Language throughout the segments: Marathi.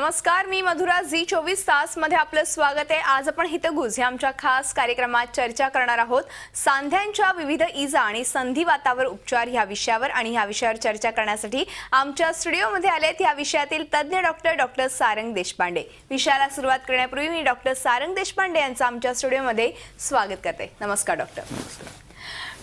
नमस्कार, मी मधुरा. झी24 तास मध्ये आपलं स्वागत आहे. आज आपण हितगुज या आमच्या खास कार्यक्रमात चर्चा करणार आहोत सांध्यांच्या विविध इजा आणि संधिवातावर उपचार या विषयावर. आणि या विषयावर चर्चा करण्यासाठी आमच्या स्टुडिओमध्ये आलेत या विषयातील तज्ञ डॉक्टर सारंग देशपांडे. विषयाला सुरुवात करण्यापूर्वी मी डॉक्टर सारंग देशपांडे यांचं आमच्या स्टुडिओमध्ये स्वागत करते. नमस्कार डॉक्टर.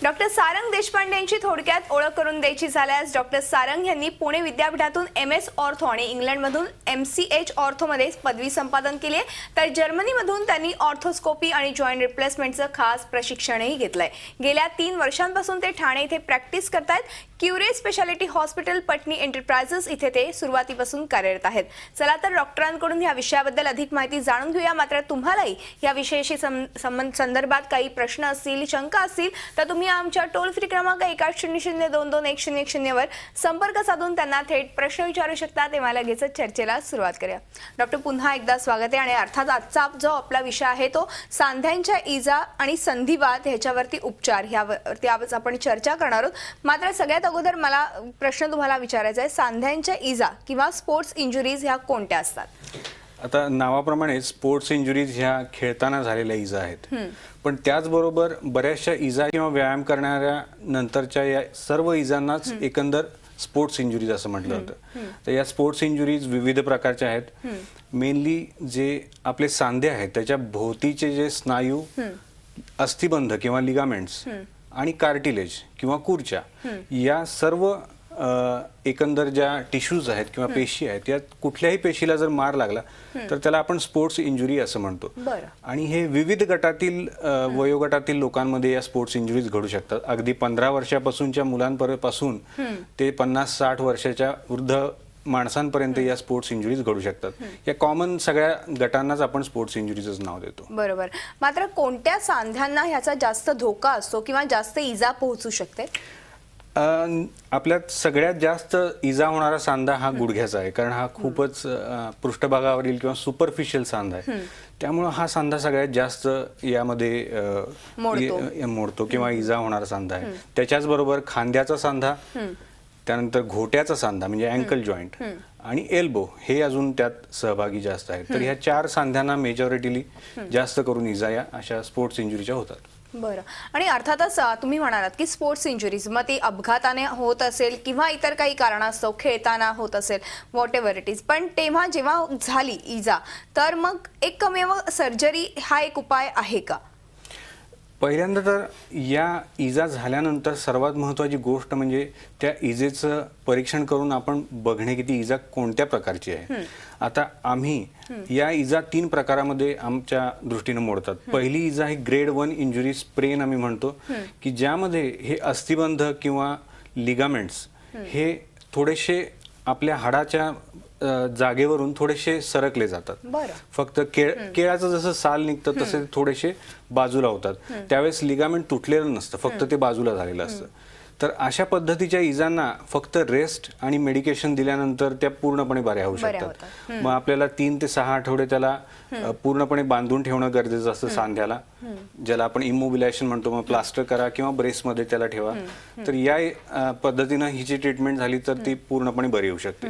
डॉक्टर सारंग देशपांडे यांची थोडक्यात ओळख करून द्यायची झाल्यास डॉक्टर सारंग यांनी पुणे विद्यापीठातून MS ऑर्थो आणि इंग्लंडमधून MCH ऑर्थोमध्ये पदवी संपादन केली आहे. तर जर्मनीमधून त्यांनी ऑर्थोस्कोपी आणि जॉईंट रिप्लेसमेंटचं खास प्रशिक्षणही घेतलंय. गेल्या 3 वर्षांपासून ते ठाणे येथे प्रॅक्टिस करतायत. क्युरे स्पेशालिटी हॉस्पिटल पटनी एंटरप्राइजेस इथे ते सुरुवातीपासून कार्यरत आहेत. चला तर डॉक्टरांकडून या विषयाबद्दल अधिक माहिती जाणून घेऊया. मात्र तुम्हालाही या विषयाशी संदर्भात काही प्रश्न असतील, शंका असतील तर तुम्ही आमच्या टोल फ्री क्रमांक 1800221010 वर संपर्क साधून त्यांना थेट प्रश्न विचारू शकता. तेव्हा लगेच चर्चेला सुरुवात करूया. डॉक्टर, पुन्हा एकदा स्वागत आहे. आणि अर्थात आजचा जो आपला विषय आहे तो सांध्यांच्या इजा आणि संधिवात ह्याच्यावरती उपचार ह्यावरती आज आपण चर्चा करणार आहोत. मात्र सगळ्यात अगोदर मला प्रश्न तुम्हाला विचारायचा आहे, सांध्यांच्या इजा किंवा स्पोर्ट्स इंजुरीज ह्या कोणत्या असतात? आता नावाप्रमाणे स्पोर्ट्स इंजुरीज ह्या खेळताना झालेल्या इजा आहेत, पण त्याचबरोबर बऱ्याचशा इजा किंवा व्यायाम करणाऱ्या नंतरच्या या सर्व इजांनाच एकंदर स्पोर्ट्स इंजुरीज असं म्हटलं जातं. तर या स्पोर्ट्स इंजुरीज विविध प्रकारच्या आहेत. मेनली जे आपले सांधे आहेत त्याच्या भोवतीचे जे स्नायू, अस्थिबंध किंवा लिगामेंट्स आणि कार्टिलेज किंवा कुर्च्या या सर्व एकंदर ज्या टिश्यूज आहेत किंवा पेशी आहेत, यात कुठल्याही पेशीला जर मार लागला तर त्याला आपण स्पोर्ट्स इंजुरी असं म्हणतो. आणि हे विविध गटातील वयोगटातील लोकांमध्ये या स्पोर्ट्स इंजुरीज घडू शकतात. अगदी 15 वर्षापासूनच्या मुलांपासून ते 50-60 वर्षाच्या वृद्ध माणसांपर्यंत या स्पोर्ट्स इंजुरीज घडू शकतात. या कॉमन सगळ्या गटांनाच आपण स्पोर्ट्स इंजुरीजच नाव देतो. बरोबर. मात्र कोणत्या सांध्यांना ह्याचा जास्त धोका असतो किंवा जास्त इजा पोहोचू शकते? आपल्यात सगळ्यात जास्त इजा होणारा सांधा हा गुडघ्याचा आहे, कारण हा खूपच पृष्ठभागावरील किंवा सुपरफिशियल सांधा आहे. त्यामुळे हा सांधा सगळ्यात जास्त यामध्ये मोडतो किंवा इजा होणारा सांधा आहे. त्याच्याच बरोबर खांद्याचा सांधा, त्यानंतर घोट्याचा सांधा म्हणजे अँकल जॉईंट आणि एल्बो हे अजून त्यात सहभागी जास्त आहेत. तर ह्या 4 सांध्यांना मेजॉरिटीली जास्त करून इजा या अशा स्पोर्ट्स इंजुरीच्या होतात. बरं. आणि अर्थातच तुम्ही म्हणालात की स्पोर्ट्स इंजुरीज मग ती अपघाताने होत असेल किंवा इतर काही कारणास्तव खेळताना होत असेल, व्हॉट एव्हर इट इज, पण तेव्हा जेव्हा झाली इजा तर मग एकमेव सर्जरी हा एक उपाय आहे का? पहिल्यांदा तर या इजा झाल्यानंतर सर्वात महत्त्वाची गोष्ट म्हणजे त्या इजेचं परीक्षण करून आपण बघणे की ती इजा कोणत्या प्रकारची आहे. आता आम्ही या इजा 3 प्रकारामध्ये आमच्या दृष्टीने मोडतात. पहिली इजा ही ग्रेड 1 इंजुरी स्प्रेन आम्ही म्हणतो, की ज्यामध्ये हे अस्थिबंध किंवा लिगामेंट्स हे थोडेसे आपल्या हाडाच्या जागेवरून थोडेसे सरकले जातात. फक्त केळाचं जसं साल निघतं तसे थोडेसे बाजूला होतात. त्यावेळेस लिगामेंट तुटलेलं नसतं, फक्त ते बाजूला झालेलं असतं. तर अशा पद्धतीच्या इजांना फक्त रेस्ट आणि मेडिकेशन दिल्यानंतर त्या पूर्णपणे बऱ्या होऊ शकतात. मग आपल्याला 3 ते 6 आठवडे त्याला पूर्णपणे बांधून ठेवणं गरजेचं असतं सांध्याला, ज्याला आपण इमोबिलायझेशन म्हणतो. मग प्लास्टर करा किंवा ब्रेसमध्ये त्याला ठेवा. तर या पद्धतीनं ही जी ट्रीटमेंट झाली तर ती पूर्णपणे बरी होऊ शकते.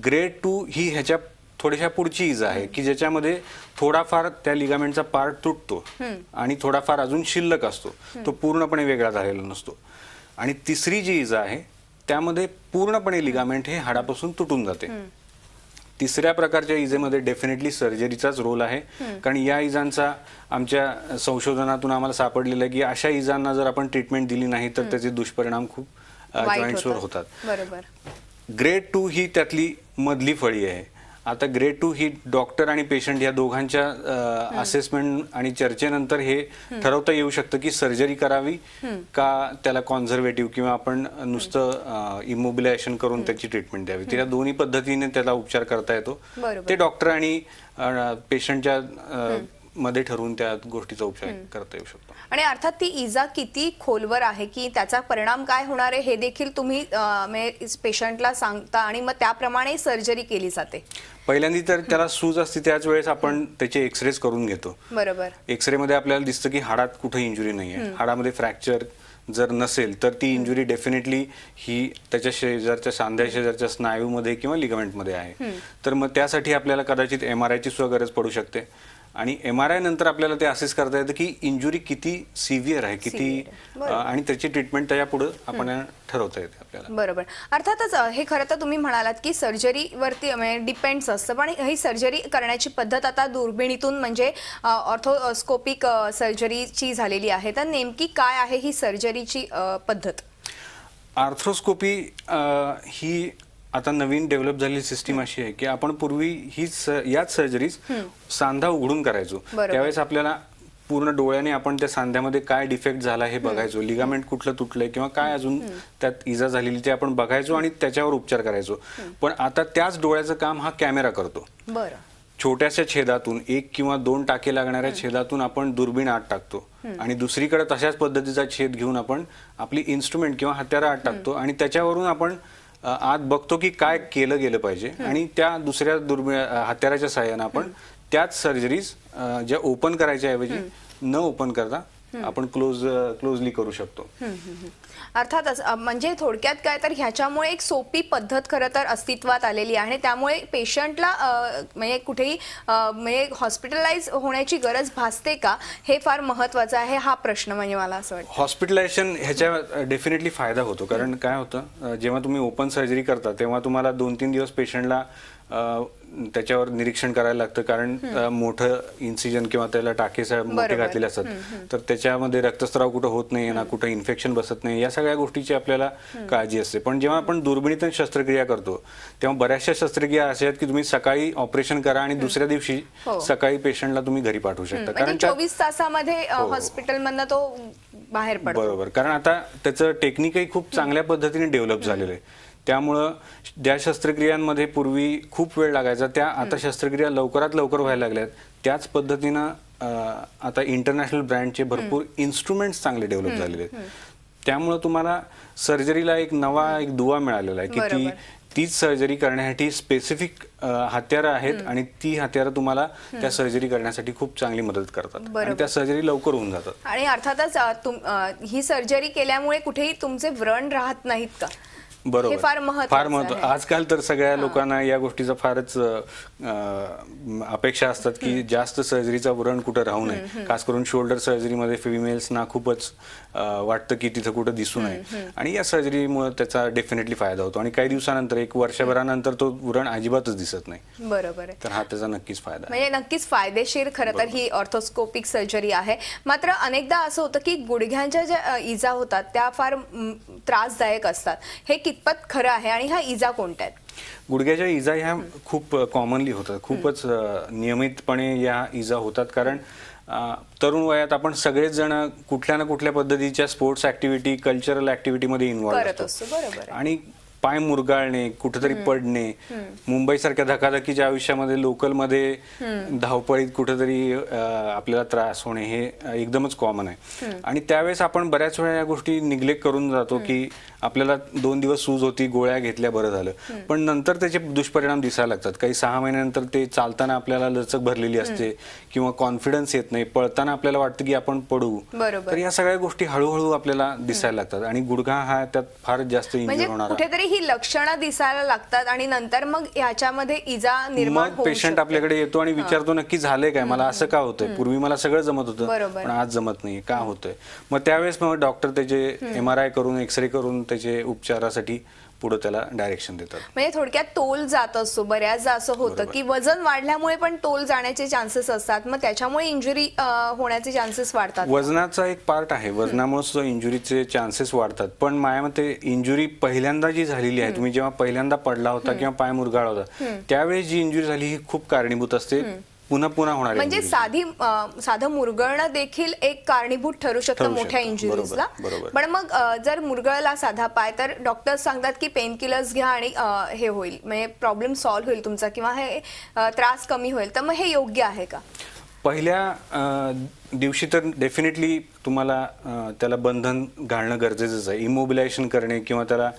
ग्रेड 2 ही ह्याच्या थोड्याशा पुढची इजा आहे, की ज्याच्यामध्ये थोडाफार त्या लिगामेंटचा पार्ट तुटतो आणि थोडाफार अजून शिल्लक असतो, तो पूर्णपणे वेगळा झालेला नसतो. आणि तिसरी जी इजा आहे त्यामध्ये पूर्णपणे लिगामेंट हे हाडापासून तुटून जाते. तिसऱ्या प्रकारच्या इजेमध्ये डेफिनेटली सर्जरीचाच रोल आहे, कारण या इजांचा आमच्या संशोधनातून आम्हाला सापडलेलं आहे की अशा इजांना जर आपण ट्रीटमेंट दिली नाही तर त्याचे दुष्परिणाम खूप जॉईंट्सवर होतात. ग्रेड 2 ही त्यातली मधली फळी आहे. आता ग्रेड 2 ही डॉक्टर आणि पेशंट या दोघांच्या असेसमेंट आणि चर्चेनंतर हे ठरवता येऊ शकतं की सर्जरी करावी का त्याला कॉन्झर्वेटिव्ह किंवा आपण नुसतं इमोबिलायझेशन करून त्याची ट्रीटमेंट द्यावी. त्या दोन्ही पद्धतीने त्याला उपचार करता येतो. ते डॉक्टर आणि पेशंटच्या मध्ये ठरवून त्या गोष्टीचा उपचार करता येऊ शकतो. आणि अर्थात ती इजा किती खोलवर आहे की त्याचा परिणाम काय होणार आहे हे देखील तुम्ही पेशंटला सांगता आणि मग त्याप्रमाणे सर्जरी केली जाते. पहिल्यांदा तर त्याला सूज असते त्याच वेळेस आपण त्याचे एक्सरेज करून घेतो. बरोबर. एक्सरे मध्ये आपल्याला दिसतं की हाडात कुठे इंजुरी नाहीये, हाडामध्ये फ्रॅक्चर जर नसेल तर ती इंजुरी डेफिनेटली ही त्याच्या शेजारच्या सांध्या शेजारच्या स्नायूमध्ये किंवा लिगामेंटमध्ये आहे. तर मग त्यासाठी आपल्याला कदाचित MRI ची सुद्धा गरज पडू शकते आणि MRI नंतर आपल्याला ते असेस करता येतं की इंजुरी किती सिव्हिअर आहे, किती आणि त्याची ट्रीटमेंट त्याच्या पुढे आपण ठरवता येते आपल्याला. बरोबर. अर्थातच हे खरं तर तुम्ही म्हणालात की सर्जरीवरती डिपेंड्स असतं, पण ही सर्जरी करण्याची पद्धत आता दुर्बिणीतून म्हणजे ऑर्थोस्कोपिक सर्जरीची झालेली आहे. तर नेमकी काय आहे ही सर्जरीची पद्धत? आर्थ्रोस्कोपी ही आता नवीन डेव्हलप झालेली सिस्टीम अशी आहे की आपण पूर्वी याच सर्जरीज सांधा उघडून करायचो. त्यावेळेस आपल्याला पूर्ण डोळ्याने आपण त्या सांध्यामध्ये काय डिफेक्ट झाला हे बघायचो, लिगामेंट कुठलं तुटलंय किंवा काय अजून त्यात इजा झालेली ते आपण बघायचो आणि त्याच्यावर उपचार करायचो. पण आता त्याच डोळ्याचं काम हा कॅमेरा करतो. छोट्याशा छेदातून 1 किंवा 2 टाके लागणाऱ्या छेदातून आपण दुर्बीण आत टाकतो आणि दुसरीकडे तशाच पद्धतीचा छेद घेऊन आपण आपली इन्स्ट्रुमेंट किंवा हत्यारं आत टाकतो आणि त्याच्यावरून आपण आत बघतो की काय केलं गेलं पाहिजे आणि त्या दुसऱ्या हत्याराच्या सहाय्याने आपण त्याच सर्जरीज ज्या ओपन करायच्या ऐवजी न ओपन करता आपण क्लोजली करू शकतो. अर्थातच म्हणजे थोडक्यात काय तर ह्याच्यामुळे एक सोपी पद्धत खरं तर अस्तित्वात आलेली आहे. त्यामुळे पेशंटला म्हणजे कुठेही म्हणजे हॉस्पिटलाइज होण्याची गरज भासते का, हे फार महत्वाचं आहे हा प्रश्न. म्हणजे मला असं वाटतं हॉस्पिटलायझेशन ह्याच्या डेफिनेटली फायदा होतो. कारण काय होतं, जेव्हा तुम्ही ओपन सर्जरी करता तेव्हा तुम्हाला 2-3 दिवस पेशंटला त्याच्यावर निरीक्षण करायला लागतं. कारण मोठं इन्सिजन किंवा त्याला टाके मोठे घातलेले असतात, तर त्याच्यामध्ये रक्तस्राव कुठं होत नाही ना, कुठं इन्फेक्शन बसत नाही, या सगळ्या गोष्टीची आपल्याला काळजी असते. पण जेव्हा आपण दुर्बिणीतून शस्त्रक्रिया करतो तेव्हा बऱ्याचशा शस्त्रक्रिया अशा आहेत की तुम्ही सकाळी ऑपरेशन करा आणि दुसऱ्या दिवशी सकाळी पेशंटला तुम्ही घरी पाठवू शकता. कारण 24 तासामध्ये हॉस्पिटलमधनं तो बाहेर पडतो. बरोबर. कारण आता त्याचं टेक्निकही खूप चांगल्या पद्धतीने डेव्हलप झालेलं आहे. त्यामुळं ज्या शस्त्रक्रियांमध्ये पूर्वी खूप वेळ लागायचा त्या आता शस्त्रक्रिया लवकरात लवकर व्हायला लागल्यात. त्याच पद्धतीनं आता इंटरनॅशनल ब्रँडचे भरपूर इन्स्ट्रुमेंट्स चांगले डेव्हलप झालेले आहेत. त्यामुळं तुम्हाला सर्जरीला एक दुवा मिळालेला आहे की तीच सर्जरी करण्यासाठी स्पेसिफिक हत्यारं आहेत आणि ती हत्यारं तुम्हाला त्या सर्जरी करण्यासाठी खूप चांगली मदत करतात आणि त्या सर्जरी लवकर होऊन जातात. आणि अर्थातच ही सर्जरी केल्यामुळे कुठेही तुमचे व्रण राहत नाहीत का? बरोबर. फार महत्व. आजकाल तर सगळ्या लोकांना या गोष्टीचा फारच अपेक्षा असतात की जास्त सर्जरीचा व्रण कुठं राहू नये. खास करून शोल्डर सर्जरीमध्ये फिमेल्सना खूपच वाटतं की तिथं कुठं दिसू नये आणि या सर्जरीमुळे त्याचा डेफिनेटली फायदा होतो आणि काही दिवसानंतर 1 वर्षभरानंतर तो व्रण अजिबातच दिसत नाही. बरोबर आहे. तर हा त्याचा नक्कीच फायदा आहे. म्हणजे नक्कीच फायदेशीर खरं तर ही ऑर्थोस्कोपिक सर्जरी आहे. मात्र अनेकदा असं होतं की गुडघ्यांच्या ज्या इजा होतात त्या फार त्रासदायक असतात. हे कितपत खरं आहे आणि ह्या इजा कोणत्या आहेत? गुडघ्याच्या इजा ह्या खूप कॉमनली होतात, खूपच नियमितपणे या इजा होतात. कारण तरुण वयात आपण सगळेच जण कुठल्या ना कुठल्या पद्धतीच्या स्पोर्ट्स ऍक्टिव्हिटी, कल्चरल ऍक्टिव्हिटीमध्ये इन्व्हॉल्व असतो आणि पाय मुरगाळणे, कुठेतरी पडणे, मुंबईसारख्या धकाधकीच्या आयुष्यामध्ये लोकलमध्ये धावपळीत कुठेतरी आपल्याला त्रास होणे हे एकदमच कॉमन आहे. आणि त्यावेळेस आपण बऱ्याच वेळा या गोष्टी निग्लेक्ट करून जातो की आपल्याला 2 दिवस सूज होती, गोळ्या घेतल्या, बरं झालं. पण नंतर त्याचे दुष्परिणाम दिसायला लागतात. काही 6 महिन्यानंतर ते चालताना आपल्याला लचक भरलेली असते किंवा कॉन्फिडन्स येत नाही, पळताना आपल्याला वाटतं की आपण पडू. तर या सगळ्या गोष्टी हळूहळू आपल्याला दिसायला लागतात आणि गुडघा हा त्यात फार जास्त इंजुरी होणार. कुठेतरी ही लक्षणं दिसायला लागतात आणि नंतर मग ह्याच्यामध्ये इजा निर्माण होऊ पेशंट आपल्याकडे येतो आणि विचारतो नक्की झालंय काय, मला असं का होतंय, पूर्वी मला सगळं जमत होतं पण आज जमत नाही, का होतंय. मग त्यावेळेस मग डॉक्टर त्याचे MRI करून, एक्सरे करून त्याचे उपचारासाठी पुढे त्याला डायरेक्शन देतात. म्हणजे थोडक्यात तोल जात असतो. बऱ्याचदा असं होतं की वजन वाढल्यामुळे पण तोल जाण्याचे चान्सेस असतात, मग त्याच्यामुळे इंजुरी होण्याचे चान्सेस वाढतात. वजनाचा एक पार्ट आहे, वजनामुळे सुद्धा इंजुरीचे चान्सेस वाढतात. पण माझ्या मते इंजुरी पहिल्यांदा जी झालेली आहे, तुम्ही जेव्हा पहिल्यांदा पडला होता किंवा पाय मुरगाळला होता त्यावेळेस जी इंजुरी झाली ही खूप कारणीभूत असते पुन्हा पुन्हा होणार. म्हणजे साधं मुरगळणं देखील एक कारणीभूत ठरू शकतं मोठ्या इंजुरीजला. पण मग जर मुरगळला साधा पाय तर डॉक्टर सांगतात की पेन किलर्स घ्या आणि हे होईल, म्हणजे प्रॉब्लेम सॉल्व्ह होईल तुमचा किंवा हे त्रास कमी होईल. तर मग हे योग्य आहे का? पहिल्या दिवशी तर डेफिनेटली तुम्हाला त्याला बंधन घालणं गरजेचंच आहे, इमोबिलायझेशन करणे किंवा त्याला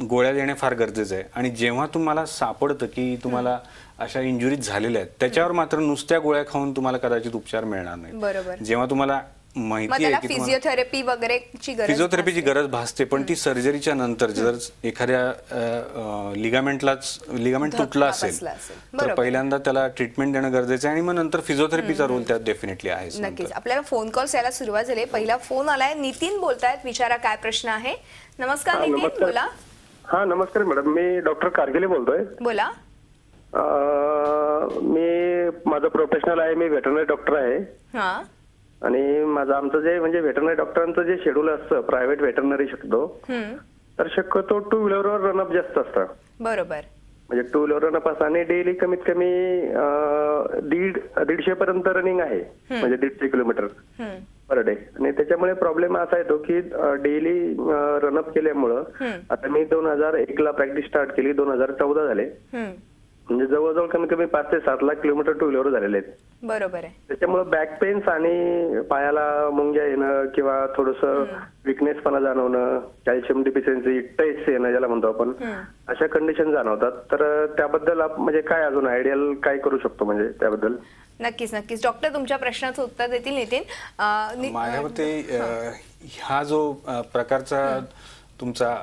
गोळ्या देणे फार गरजेचं आहे. आणि जेव्हा तुम्हाला सापडतं की तुम्हाला अशा इंजुरीज झालेल्या आहेत त्याच्यावर मात्र नुसत्या गोळ्या खाऊन तुम्हाला कदाचित उपचार मिळणार नाही. बरोबर. जेव्हा तुम्हाला माहिती मग आहे त्याला की तुम्हाला फिजिओथेरपी वगैरेची गरज फिजिओथेरपीची गरज भासते, पण ती सर्जरीच्या नंतर जर एखाद्या लिगामेंट धक्का तुटला बसला असेल असेल. तर बरोबर. पहिल्यांदा त्याला ट्रीटमेंट देणं गरजेचं आहे आणि मग नंतर फिजिओथेरपीचा रोल त्यात डेफिनेटली आहे. नक्कीच. आपल्याला फोन कॉल्स यायला सुरुवात झाली. पहिला फोन आलाय. नितीन बोलतायत. विचारा काय प्रश्न आहे. नमस्कार हा, नितीन, नमस्कार. बोला हा नमस्कार मॅडम, मी डॉक्टर कारगिले बोलतोय. बोला. माझं प्रोफेशनल आहे, मी व्हेटरनरी डॉक्टर आहे. हा आणि आमचं जे म्हणजे व्हेटरनरी डॉक्टरांचं जे शेड्यूल असतं प्रायव्हेट व्हेटरनरी तर शक्यतो 2 व्हीलरवर रनअप जास्त असतं. बरोबर. म्हणजे 2 व्हीलर रनअप असतं आणि डेली कमीत कमी 150 पर्यंत रनिंग आहे, म्हणजे 150 किलोमीटर पर डे. आणि त्याच्यामुळे प्रॉब्लेम असा येतो की डेली रनअप केल्यामुळं आता मी 2001 ला प्रॅक्टिस स्टार्ट केली, 2014 झाले. म्हणजे जवळजवळ कमीत कमी 5 ते 7 लाख किलोमीटर 2 व्हीलर झालेले आहेत. बरोबर आहे. त्याच्यामुळे बॅक पेन्स आणि पायाला मुंग्या येणं किंवा थोडंसं विकनेसपणा जाणवणं, कॅल्शियम डिफिशियन्सी, टेस्ट येणं ज्याला म्हणतो आपण, अशा कंडिशन जाणवतात. तर त्याबद्दल म्हणजे काय अजून आयडियल काय करू शकतो म्हणजे त्याबद्दल? नक्कीच नक्कीच. डॉक्टर तुमच्या प्रश्नाचं उत्तर देतील. नितीन, माझ्या मते हा जो प्रकारचा तुमचा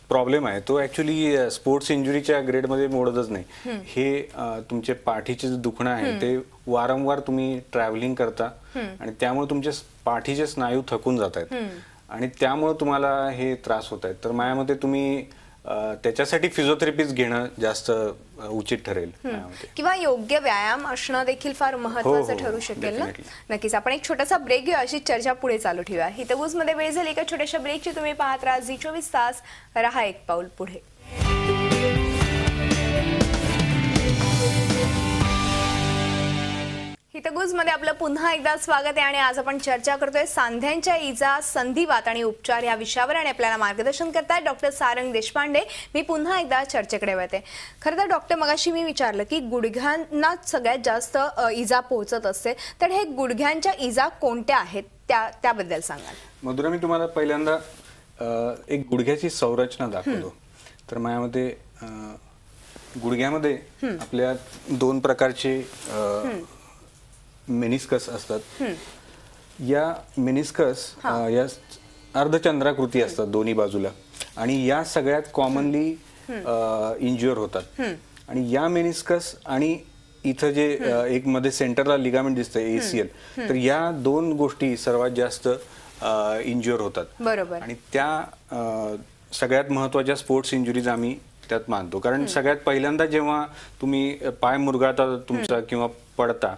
प्रॉब्लेम आहे तो ऍक्च्युली स्पोर्ट्स इंजुरीच्या ग्रेडमध्ये मोडतच नाही. हे तुमचे पाठीचे जे दुखणं आहे ते वारंवार तुम्ही ट्रॅव्हलिंग करता आणि त्यामुळे तुमचे पाठीचे स्नायू थकून जात आहेत आणि त्यामुळे तुम्हाला हे त्रास होत आहेत. तर माझ्या मते तुम्ही त्याच्यासाठी फिजिओथेरपीच घेणं जास्त उचित ठरेल. किंवा योग्य व्यायाम असणं देखील फार महत्वाचं ठरू शकेल ना. नक्कीच. आपण एक छोटासा ब्रेक घेऊ, अशी चर्चा पुढे चालू ठेवूया. हितगुज मध्ये वेळ झाली एका छोट्याशा ब्रेकची. तुम्ही पाहत राहा झी 24 तास. रहा एक पाऊल पुढे. हितगुज मध्ये आपलं पुन्हा एकदा स्वागत आहे आणि आज आपण चर्चा करतोय सांध्यांच्या इजा, संधिवात आणि उपचार या विषयावर. आणि आपल्याला मार्गदर्शन करतायत डॉक्टर सारंग देशपांडे. मी पुन्हा एकदा चर्चेकडे वळते. खरं तर डॉक्टर, मगाशी मी विचारलं की गुडघ्यांना सगळ्यात जास्त इजा पोहोचत असते, तर हे गुडघ्यांच्या इजा कोणत्या आहेत त्याबद्दल सांगाल? मधुरा, मी तुम्हाला पहिल्यांदा एक गुडघ्याची संरचना दाखवतो. तर माझ्यामध्ये गुडघ्यामध्ये आपल्या 2 प्रकारचे मेनिस्कस असतात. या मेनिस्कस या अर्धचंद्राकृती असतात दोन्ही बाजूला आणि या सगळ्यात कॉमनली इंज्युअर होतात. आणि या मेनिस्कस आणि इथं जे एक मध्ये सेंटरला लिगामेंट दिसतंय ACL, तर या 2 गोष्टी सर्वात जास्त इंज्युअर होतात. बरोबर. आणि त्या सगळ्यात महत्वाच्या स्पोर्ट्स इंजुरीज आम्ही त्यात मानतो. कारण सगळ्यात पहिल्यांदा जेव्हा तुम्ही पाय मुरगाळता तुमचा किंवा पडता,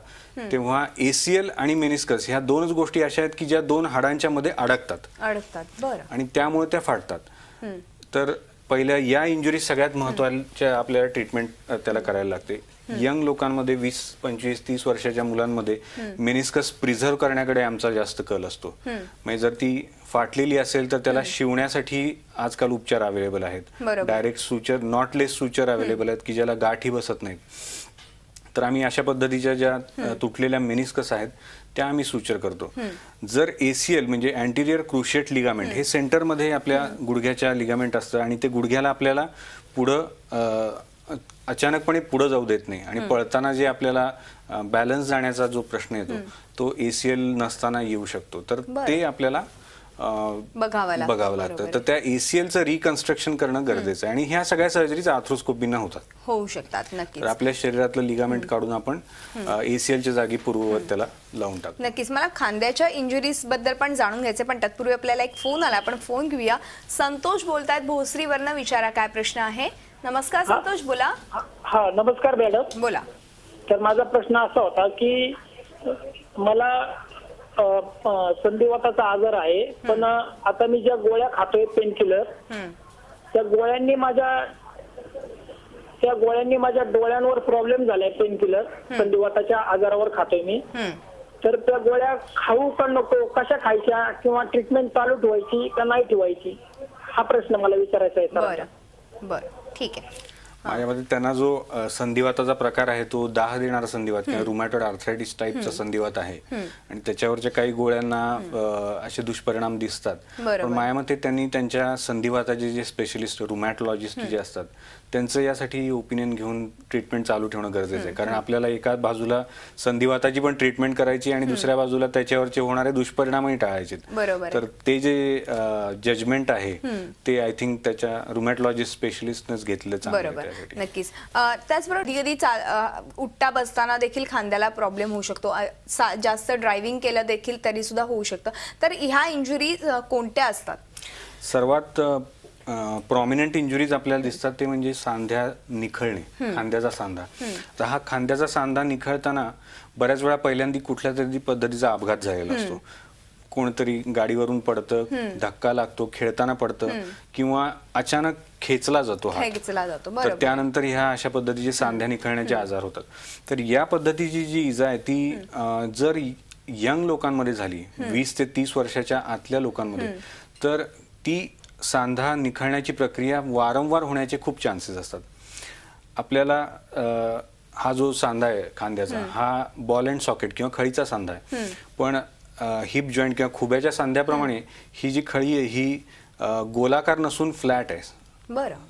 तेव्हा ACL आणि मेनिस्कस ह्या 2च गोष्टी अशा आहेत की ज्या 2 हाडांच्या मध्ये अडकतात. बरं. आणि त्यामुळे त्या फाटतात. तर पहिल्या या इंजुरी सगळ्यात महत्वाच्या आपल्याला ट्रीटमेंट त्याला करायला लागते. यंग लोकांमध्ये 20, 25, 30 वर्षाच्या मुलांमध्ये मेनिस्कस प्रिझर्व करण्याकडे आमचा जास्त कल असतो. म्हणजे जर ती फाटलेली असेल तर त्याला शिवण्यासाठी आजकाल उपचार अवेलेबल आहेत. Direct suture, knotless suture available आहेत की ज्याला गाठी बसत नाहीत. तर आम्ही अशा पद्धतीच्या ज्या तुटलेल्या मेनिस्कस आहेत त्या आम्ही सुचर करतो. जर ACL म्हणजे अँटिरियर क्रुशिएट लिगामेंट हे सेंटरमध्ये आपल्या गुडघ्याच्या लिगामेंट असतं आणि ते गुडघ्याला आपल्याला पुढं अचानकपणे पुढे जाऊ देत नाही आणि पळताना जे आपल्याला बॅलन्स जाण्याचा जो प्रश्न येतो तो ACL नसताना येऊ शकतो. तर ते आपल्याला बघावं लागतं. तर त्या ACLचं रिकन्स्ट्रक्शन करणं गरजेचं आहे आणि ह्या सगळ्या सर्जरीज आर्थ्रोस्कोपीनं होऊ शकतात. नक्कीच. तर आपल्या शरीरातलं लिगामेंट काढून आपण ACLच्या जागी पूर्ववत त्याला लावून टाकतो. नक्कीच. मला खांद्याच्या इंजुरीज बद्दल पण जाणून घ्यायचे, पण तत्पूर्वी आपल्याला एक फोन आला. आपण फोन घेऊया. संतोष बोलतायत भोसरीवरनं. विचारा काय प्रश्न आहे. नमस्कार संतोष, बोला. हा नमस्कार मॅडम, बोला. तर माझा प्रश्न असा होता की मला संधिवाताचा आजार आहे, पण आता मी ज्या गोळ्या खातोय पेन किलर, त्या गोळ्यांनी माझ्या डोळ्यांवर प्रॉब्लेम झालाय. पेन किलर संधिवाताच्या आजारावर खातोय मी. तर त्या गोळ्या खाऊ का नको, कशा खायच्या, किंवा ट्रीटमेंट चालू ठेवायची का नाही ठेवायची, हा प्रश्न मला विचारायचा आहे. बरं, ठीक आहे. माझ्या मते त्यांना जो संधिवाताचा प्रकार आहे तो दाह देणारा संधिवात किंवा रुमॅटॉइड आर्थरायटिस टाईपचा संधिवात आहे आणि त्याच्यावरच्या काही गोळ्यांना असे दुष्परिणाम दिसतात. बरोबर. पण माझ्या मते त्यांनी त्यांच्या संधिवाताचे जे स्पेशलिस्ट रुमॅटॉलॉजिस्ट जे असतात त्यांचं यासाठी ओपिनियन घेऊन ट्रीटमेंट चालू ठेवणं गरजेचं आहे. कारण आपल्याला एका बाजूला संधिवाताची पण ट्रीटमेंट करायची आणि दुसऱ्या बाजूला त्याच्यावरचे होणारे दुष्परिणामही टाळायचे. बरोबर. तर ते जे जजमेंट आहे ते आय थिंक त्याच्या रुमॅटॉलॉजिस्ट स्पेशलिस्टनेच घेतलं चांगलं आहे बरोबर, त्यासाठी. नक्कीच. त्याचबरोबर कधी उठता बसताना देखील खांद्याला प्रॉब्लेम होऊ शकतो. जास्त ड्रायव्हिंग केलं देखील तरी सुद्धा होऊ शकतं. तर ह्या इंजुरी कोणत्या असतात? सर्वात प्रॉमिनंट इंजुरीज आपल्याला दिसतात ते म्हणजे सांध्या निखळणे, खांद्याचा सांधा. तर हा खांद्याचा सांधा निखळताना बऱ्याच वेळा पहिल्यांदा कुठल्या तरी पद्धतीचा अपघात झालेला असतो. कोणतरी गाडीवरून पडतं, धक्का लागतो, खेळताना पडतं किंवा अचानक खेचला जातो हात. खेचला जातो, तर बरोबर. त्यानंतर ह्या अशा पद्धतीचे सांध्या निखळण्याचे आजार होतात. तर या पद्धतीची जी इजा आहे ती जर यंग लोकांमध्ये झाली, 20 ते 30 वर्षाच्या आतल्या लोकांमध्ये, तर ती सांधा निखळण्याची प्रक्रिया वारंवार होण्याचे खूप चान्सेस असतात. आपल्याला हा जो सांधा आहे खांद्याचा हा बॉल अँड सॉकेट किंवा खळीचा सांधा आहे. पण हिप जॉईंट किंवा खुब्याच्या सांध्याप्रमाणे ही जी खळी आहे ही गोलाकार नसून फ्लॅट आहे, बरं.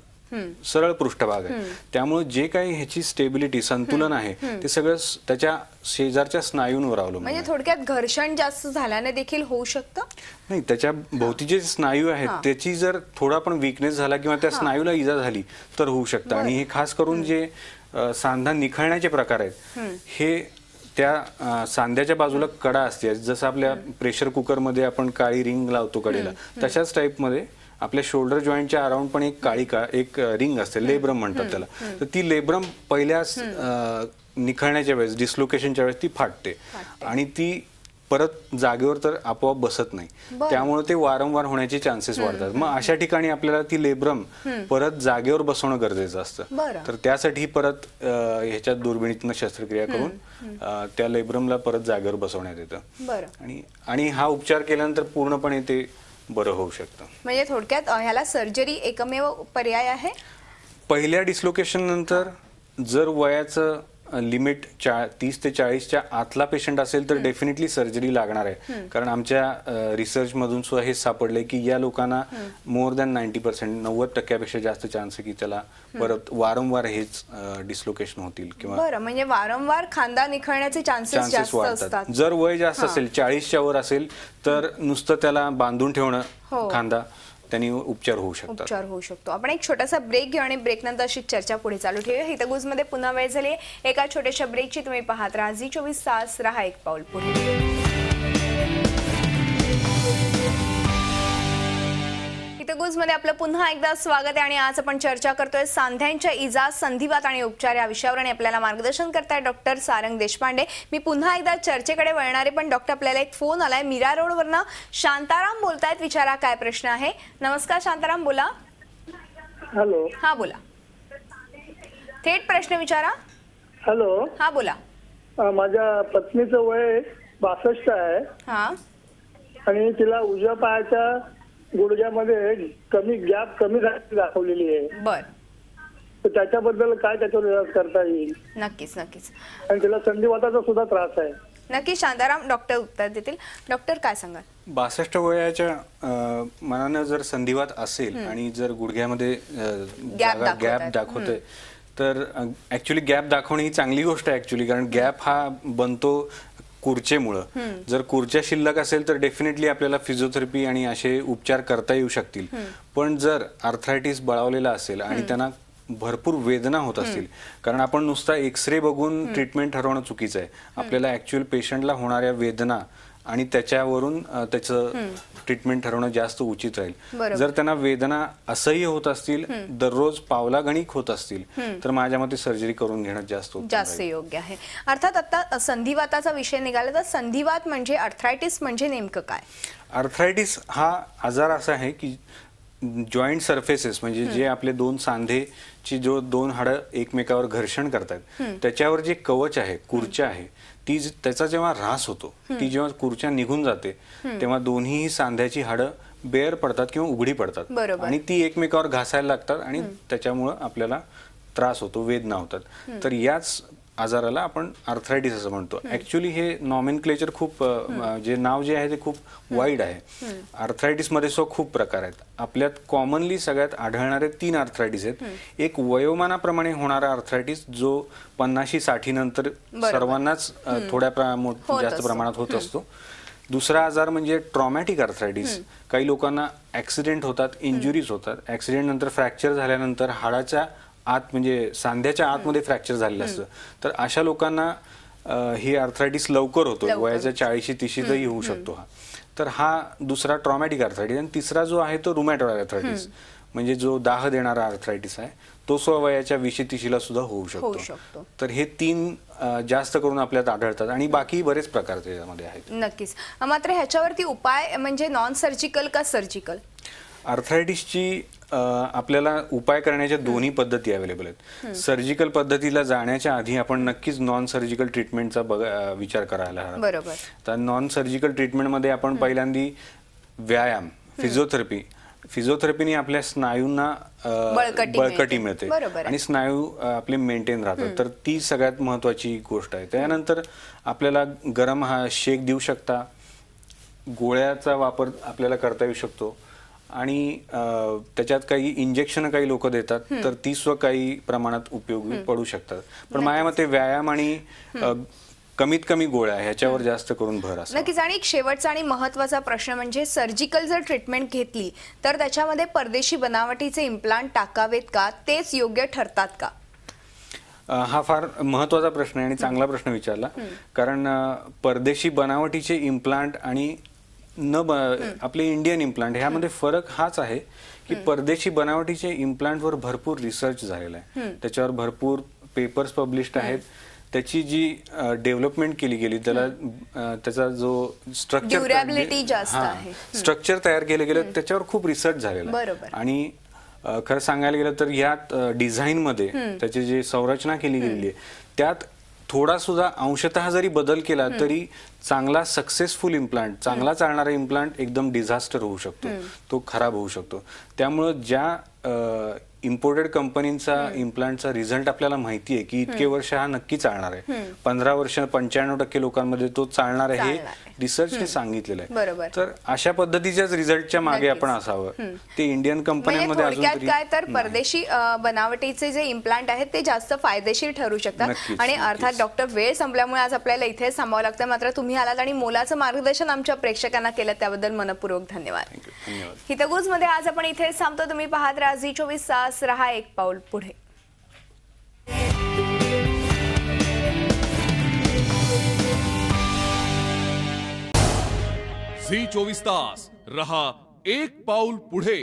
सरळ पृष्ठभाग आहे. त्यामुळे जे काही ह्याची स्टेबिलिटी संतुलन आहे ते सगळं त्याच्या शेजारच्या स्नायूंवर अवलंबून म्हणजे आहे. थोडक्यात घर्षण जास्त झाल्याने देखील होऊ शकतं. नाही, त्याच्या भोवती जे स्नायू आहेत त्याची जर थोडा पण वीकनेस झाला किंवा त्या स्नायूला इजा झाली तर होऊ शकतं. आणि हे खास करून जे सांधा निखळण्याचे प्रकार आहेत हे त्या सांध्याच्या बाजूला कडा असते, जसं आपल्या प्रेशर कुकर मध्ये आपण काळी रिंग लावतो कडेला, तशाच टाईप मध्ये आपल्या शोल्डर जॉईंटच्या अराउंड पण एक रिंग असते, लेब्रम म्हणतात त्याला. तर ती लेब्रम पहिल्या निखळण्याच्या वेळेस, डिस्लोकेशनच्या वेळेस ती फाटते आणि ती परत जागेवर तर आपोआप बसत नाही. त्यामुळे ते वारंवार होण्याचे चान्सेस वाढतात. मग अशा ठिकाणी आपल्याला ती लेब्रम परत जागेवर बसवणं गरजेचं असतं. तर त्यासाठी परत ह्याच्यात दुर्बिणीतनं शस्त्रक्रिया करून त्या लेब्रमला परत जागेवर बसवण्यात येतं. आणि हा उपचार केल्यानंतर पूर्णपणे ते बरं होऊ शकतं. म्हणजे थोडक्यात ह्याला सर्जरी एकमेव पर्याय आहे. पहिल्या डिस्लोकेशन नंतर जर वयाचं लिमिट 30 ते 40च्या आतला पेशंट असेल तर डेफिनेटली सर्जरी लागणार आहे. कारण आमच्या रिसर्च मधून सुद्धा हे सापडलंय की या लोकांना मोर दॅन 90%, 90% जास्त चान्स आहे की त्याला परत वारंवार हेच डिस्लोकेशन होतील किंवा बरं. म्हणजे वारंवार खांदा निखळण्याचे चान्सेस जास्त असतात. जर वय जास्त असेल, 40च्या वर असेल तर नुसतं त्याला बांधून ठेवणं खांदा, त्यांनी उपचार होऊ शकतो. आपण एक छोटासा ब्रेक घेऊ आणि ब्रेक नंतर अशी चर्चा पुढे चालू ठेवूया. हितगुज मध्ये पुन्हा वेळ झाली एका छोट्याशा ब्रेकची. तुम्ही पाहत राहा झी24 तास, रहा एक पाऊल पुढे. हितगुज मध्ये आपलं पुन्हा एकदा स्वागत आहे आणि आज आपण चर्चा करतोय सांध्यांच्या इजा, संधिवात आणि उपचार या विषयावर. आणि आपल्याला मार्गदर्शन करताय डॉक्टर सारंग देशपांडे. मी पुन्हा एकदा चर्चेकडे वळणारे, पण डॉक्टर आपल्याला एक फोन आलाय मीरा रोडवरनं. शांताराम बोलतायत, विचारा काय प्रश्न आहे. नमस्कार शांताराम, बोला. हॅलो. हा बोला, थेट प्रश्न विचारा. हॅलो. हा बोला. माझ्या पत्नीचं वय 62 आहे. हा. आणि तिला उजव्या पायाच्या गुडघ्यामध्ये गॅप कमी दाखवलेली आहे. बर. तर त्याच्याबद्दल काय त्याच्यावर इलाज करता येईल? नक्कीच. आणि तिला संधिवाताचा सुद्धा त्रास आहे. नक्की शांताराम डॉक्टर उत्तर देतील. डॉक्टर काय सांगाल? 62 वयाच्या मनानं जर संधिवात असेल आणि जर गुडघ्यामध्ये गॅप दाखवतोय तर ऍक्च्युली गॅप दाखवणे ही चांगली गोष्ट आहे ऍक्च्युली. कारण गॅप हा बनतो खुर्चेमुळं. जर खुर्च्या शिल्लक असेल तर डेफिनेटली आपल्याला फिजिओथेरपी आणि असे उपचार करता येऊ शकतील. पण जर आर्थरायटिस बळावलेला असेल आणि त्यांना भरपूर वेदना होत असतील, कारण आपण नुसता एक्सरे बघून ट्रीटमेंट ठरवणं चुकीचं आहे. आपल्याला ऍक्च्युअल पेशंटला होणाऱ्या वेदना आणि त्याच्यावरून त्याचं ट्रीटमेंट ठरवणं जास्त उचित राहील. जर त्यांना वेदना असह्य होत असतील, दररोज पावलागणिक होत असतील तर माझ्या मते सर्जरी करून घेणं जास्त योग्य आहे. अर्थात आता संधिवाताचा विषय निघाला तर संधिवात म्हणजे आर्थरायटिस म्हणजे नेमकं काय? आर्थरायटिस हा आजार असा आहे की जॉईंट सरफेसेस म्हणजे जे आपले दोन सांधेची जो दोन हाडं एकमेकावर घर्षण करतात त्याच्यावर जे कवच आहे, कुर्च्या आहे, त्याचा जेव्हा ऱ्हास होतो, ती जेव्हा कुर्च्या निघून जाते तेव्हा दोन्ही सांध्याची हाडं बेअर पडतात किंवा उघडी पडतात आणि ती एकमेकावर घासायला लागतात आणि त्याच्यामुळं आपल्याला त्रास होतो, वेदना होतात. तर याच आजाराला आपण आर्थरायटिस असं म्हणतो. ऍक्च्युली हे नॉमेनक्लेचर खूप जे नाव जे आहे ते खूप वाईड आहे. आर्थरायटिस मध्ये खूप प्रकार आहेत. आपल्यात कॉमनली सगळ्यात आढळणारे 3 आर्थरायटिस आहेत. एक वयोमानाप्रमाणे होणारा आर्थरायटिस जो 50-60 नंतर सर्वांनाच जास्त प्रमाणात होत असतो. दुसरा आजार म्हणजे ट्रॉमॅटिक आर्थरायटिस. काही लोकांना ऍक्सिडेंट होतात, इंजुरीज होतात. ऍक्सिडेंट नंतर फ्रॅक्चर झाल्यानंतर हाडाच्या आत म्हणजे सांध्याच्या आतमध्ये फ्रॅक्चर झालेलं असतं. तर अशा लोकांना हे आर्थरायटिस लवकर होतो, वयाच्या 40-30 होऊ शकतो हा. तर हा दुसरा ट्रॉमॅटिक आर्थरायटिस. आणि तिसरा जो आहे तो रुमॅटॉइड आर्थरायटिस, म्हणजे जो दाह देणारा आर्थरायटिस आहे तो वयाच्या 20-30 सुद्धा होऊ शकतो. तर हे 3 जास्त करून आपल्यात आढळतात आणि बाकी बरेच प्रकार त्याच्यामध्ये आहेत. नक्कीच. मात्र ह्याच्यावरती उपाय म्हणजे नॉन सर्जिकल का सर्जिकल? आर्थरायटिसची आपल्याला उपाय करण्याच्या दोन्ही पद्धती अवेलेबल आहेत. सर्जिकल पद्धतीला जाण्याच्या आधी आपण नक्कीच नॉन सर्जिकल ट्रीटमेंटचा विचार करायला हवा. बरोबर. तर नॉन सर्जिकल ट्रीटमेंटमध्ये आपण पहिल्यांदी व्यायाम, फिजिओथेरपीने आपल्या स्नायूंना बळकटी मिळते आणि स्नायू आपले मेंटेन राहतात. तर ती सगळ्यात महत्वाची गोष्ट आहे. त्यानंतर आपल्याला गरम शेक देऊ शकता, गोळ्याचा वापर आपल्याला करता येऊ शकतो आणि त्याच्यात काही इंजेक्शन काही लोक देतात, तर ती काही प्रमाणात उपयोगी पडू शकतात. पण माझ्या मते व्यायाम आणि कमीत कमी गोळ्या ह्याच्यावर जास्त करून भर असतो. नक्कीच. आणि एक शेवटचा आणि महत्त्वाचा प्रश्न म्हणजे सर्जिकल जर ट्रीटमेंट घेतली तर त्याच्यामध्ये परदेशी बनावटीचे इम्प्लांट टाकावेत का? तेच योग्य ठरतात का? हा फार महत्वाचा प्रश्न आहे आणि चांगला प्रश्न विचारला. कारण परदेशी बनावटीचे इम्प्लांट आणि आपले इंडियन इम्प्लांट ह्यामध्ये फरक हाच आहे की परदेशी बनावटीचे इम्प्लांटवर भरपूर रिसर्च झालेला आहे, त्याच्यावर भरपूर पेपर्स पब्लिश्ड आहेत. त्याची जी डेव्हलपमेंट केली गेली, त्याचा जो स्ट्रक्चर तयार केलं गेलं त्याच्यावर खूप रिसर्च झालेला आहे. आणि खरं सांगायला गेलं तर यात डिझाईन मध्ये त्याची जी संरचना केली गेलेली आहे त्यात थोडा सुद्धा अंशतः जरी बदल केला तरी चांगला सक्सेसफुल इम्प्लांट, चांगला चालणारा इम्प्लांट एकदम डिझास्टर होऊ शकतो, तो खराब होऊ शकतो. त्यामुळं ज्या इम्पोर्टेड कंपनीचा इम्प्लांटचा रिझल्ट आपल्याला माहिती आहे की इतके वर्ष हा नक्की चालणार आहे, 15 वर्ष 95% लोकांमध्ये तो चालणार आहे, हे रिसर्चने सांगितलेलं आहे. तर अशा पद्धतीच्याच रिझल्टच्या मागे आपण असावं. ते इंडियन कंपन्यांमध्ये अजून काय तर परदेशी बनावटीचे जे इम्प्लांट आहेत ते जास्त फायदेशीर ठरू शकतात. आणि अर्थात डॉक्टर, वेळ संपल्यामुळे आज आपल्याला इथेच थांबावं लागतं. मात्र तुम्ही आलात आणि मोलाचं मार्गदर्शन आमच्या प्रेक्षकांना केलं त्याबद्दल मनपूर्वक धन्यवाद. हितगुज मध्ये आज आपण इथेच थांबतो. तुम्ही पाहत राहा झी24 तास, रहा एक पाऊल पुढे. झी24 तास, रहा एक पाऊल पुढे.